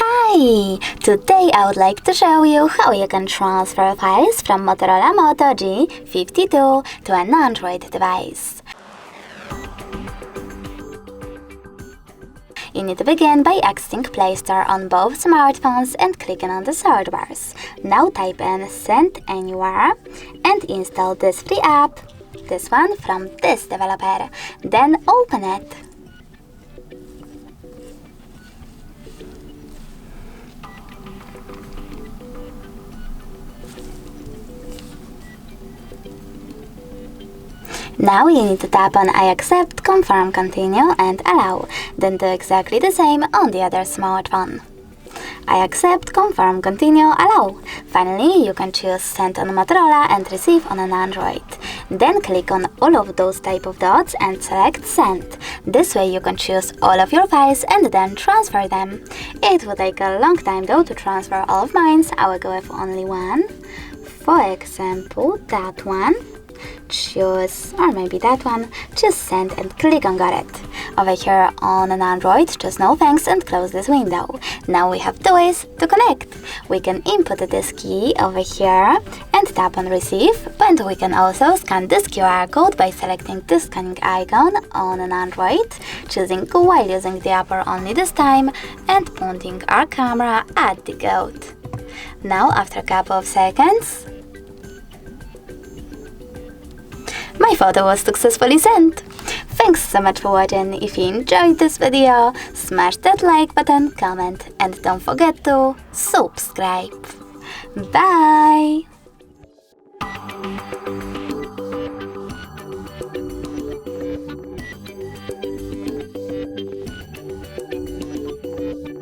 Hi! Today I would like to show you how you can transfer files from Motorola Moto G52 to an Android device. You need to begin by exiting Play Store on both smartphones and clicking on the search bars. Now type in Send Anywhere and install this free app, this one from this developer. Then open it. Now you need to tap on I accept, confirm, continue and allow, then do exactly the same on the other smartphone. I accept, confirm, continue, allow. Finally, you can choose send on Motorola and receive on an Android. Then click on all of those type of dots and select send. This way you can choose all of your files and then transfer them. It will take a long time though to transfer all of mine, so I will go with only one. For example, that one. Choose, or maybe that one, just send and click on got it. Over here on an Android, just no thanks and close this window. Now we have two ways to connect. We can input this key over here and tap on receive, but we can also scan this QR code by selecting the scanning icon on an Android, choosing while using the upper only this time and pointing our camera at the code. Now after a couple of seconds, my photo was successfully sent. Thanks so much for watching. If you enjoyed this video, smash that like button, comment and don't forget to subscribe. Bye!